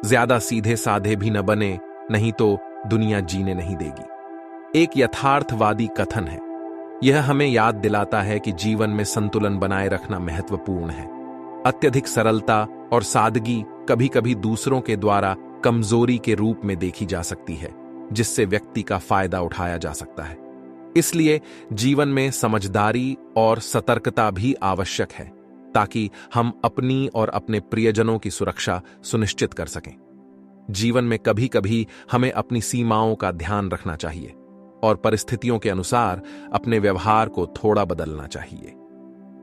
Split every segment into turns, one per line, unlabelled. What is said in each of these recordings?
ज्यादा सीधे साधे भी न बने, नहीं तो दुनिया जीने नहीं देगी। एक यथार्थवादी कथन है। यह हमें याद दिलाता है कि जीवन में संतुलन बनाए रखना महत्वपूर्ण है। अत्यधिक सरलता और सादगी कभी कभी दूसरों के द्वारा कमजोरी के रूप में देखी जा सकती है, जिससे व्यक्ति का फायदा उठाया जा सकता है। इसलिए जीवन में समझदारी और सतर्कता भी आवश्यक है, ताकि हम अपनी और अपने प्रियजनों की सुरक्षा सुनिश्चित कर सकें। जीवन में कभी कभी हमें अपनी सीमाओं का ध्यान रखना चाहिए और परिस्थितियों के अनुसार अपने व्यवहार को थोड़ा बदलना चाहिए।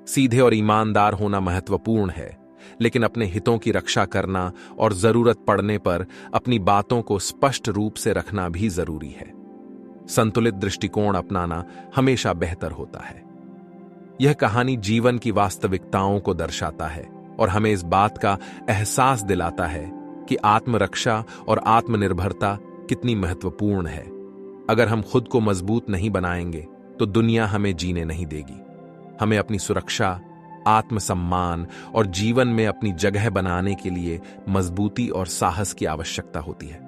सीधे और ईमानदार होना महत्वपूर्ण है, लेकिन अपने हितों की रक्षा करना और जरूरत पड़ने पर अपनी बातों को स्पष्ट रूप से रखना भी जरूरी है। संतुलित दृष्टिकोण अपनाना हमेशा बेहतर होता है। यह कहानी जीवन की वास्तविकताओं को दर्शाता है और हमें इस बात का एहसास दिलाता है कि आत्मरक्षा और आत्मनिर्भरता कितनी महत्वपूर्ण है। अगर हम खुद को मजबूत नहीं बनाएंगे तो दुनिया हमें जीने नहीं देगी। हमें अपनी सुरक्षा, आत्मसम्मान और जीवन में अपनी जगह बनाने के लिए मजबूती और साहस की आवश्यकता होती है।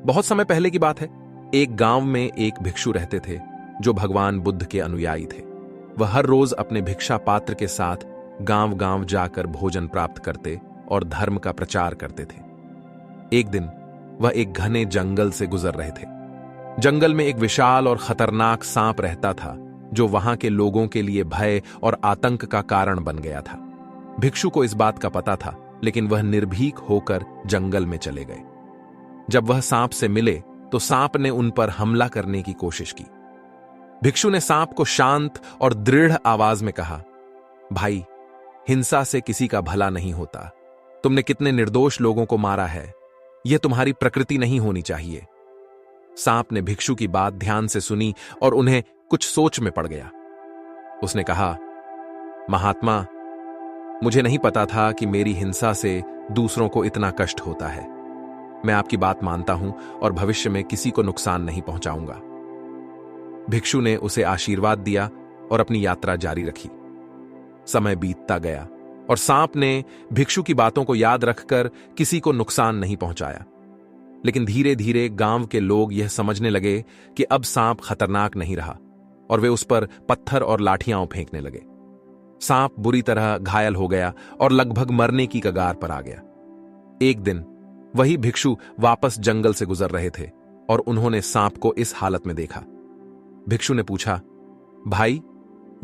बहुत समय पहले की बात है। एक गांव में एक भिक्षु रहते थे जो भगवान बुद्ध के अनुयायी थे। वह हर रोज अपने भिक्षा पात्र के साथ गांव गांव जाकर भोजन प्राप्त करते और धर्म का प्रचार करते थे। एक दिन वह एक घने जंगल से गुजर रहे थे। जंगल में एक विशाल और खतरनाक सांप रहता था, जो वहां के लोगों के लिए भय और आतंक का कारण बन गया था। भिक्षु को इस बात का पता था, लेकिन वह निर्भीक होकर जंगल में चले गए। जब वह सांप से मिले तो सांप ने उन पर हमला करने की कोशिश की। भिक्षु ने सांप को शांत और दृढ़ आवाज में कहा, भाई, हिंसा से किसी का भला नहीं होता। तुमने कितने निर्दोष लोगों को मारा है। यह तुम्हारी प्रकृति नहीं होनी चाहिए। सांप ने भिक्षु की बात ध्यान से सुनी और उन्हें कुछ सोच में पड़ गया। उसने कहा, महात्मा, मुझे नहीं पता था कि मेरी हिंसा से दूसरों को इतना कष्ट होता है। मैं आपकी बात मानता हूं और भविष्य में किसी को नुकसान नहीं पहुंचाऊंगा। भिक्षु ने उसे आशीर्वाद दिया और अपनी यात्रा जारी रखी। समय बीतता गया और सांप ने भिक्षु की बातों को याद रखकर किसी को नुकसान नहीं पहुंचाया। लेकिन धीरे धीरे गांव के लोग यह समझने लगे कि अब सांप खतरनाक नहीं रहा और वे उस पर पत्थर और लाठियां फेंकने लगे। सांप बुरी तरह घायल हो गया और लगभग मरने की कगार पर आ गया। एक दिन वही भिक्षु वापस जंगल से गुजर रहे थे और उन्होंने सांप को इस हालत में देखा। भिक्षु ने पूछा, भाई,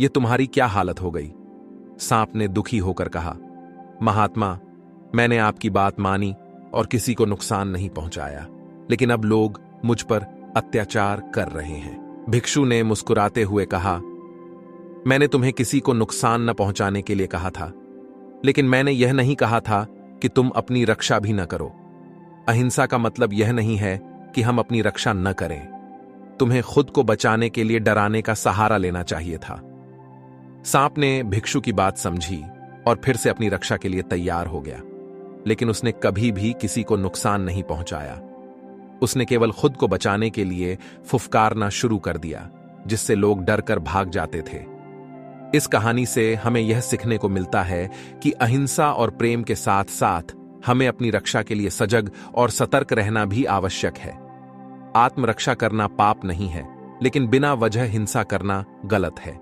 ये तुम्हारी क्या हालत हो गई? सांप ने दुखी होकर कहा, महात्मा, मैंने आपकी बात मानी और किसी को नुकसान नहीं पहुंचाया, लेकिन अब लोग मुझ पर अत्याचार कर रहे हैं। भिक्षु ने मुस्कुराते हुए कहा, मैंने तुम्हें किसी को नुकसान न पहुंचाने के लिए कहा था, लेकिन मैंने यह नहीं कहा था कि तुम अपनी रक्षा भी न करो। अहिंसा का मतलब यह नहीं है कि हम अपनी रक्षा न करें। तुम्हें खुद को बचाने के लिए डराने का सहारा लेना चाहिए था। सांप ने भिक्षु की बात समझी और फिर से अपनी रक्षा के लिए तैयार हो गया, लेकिन उसने कभी भी किसी को नुकसान नहीं पहुंचाया। उसने केवल खुद को बचाने के लिए फुफकारना शुरू कर दिया, जिससे लोग डरकर भाग जाते थे। इस कहानी से हमें यह सीखने को मिलता है कि अहिंसा और प्रेम के साथ साथ हमें अपनी रक्षा के लिए सजग और सतर्क रहना भी आवश्यक है। आत्मरक्षा करना पाप नहीं है, लेकिन बिना वजह हिंसा करना गलत है।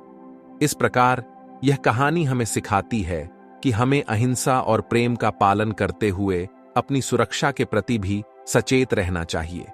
इस प्रकार यह कहानी हमें सिखाती है कि हमें अहिंसा और प्रेम का पालन करते हुए अपनी सुरक्षा के प्रति भी सचेत रहना चाहिए।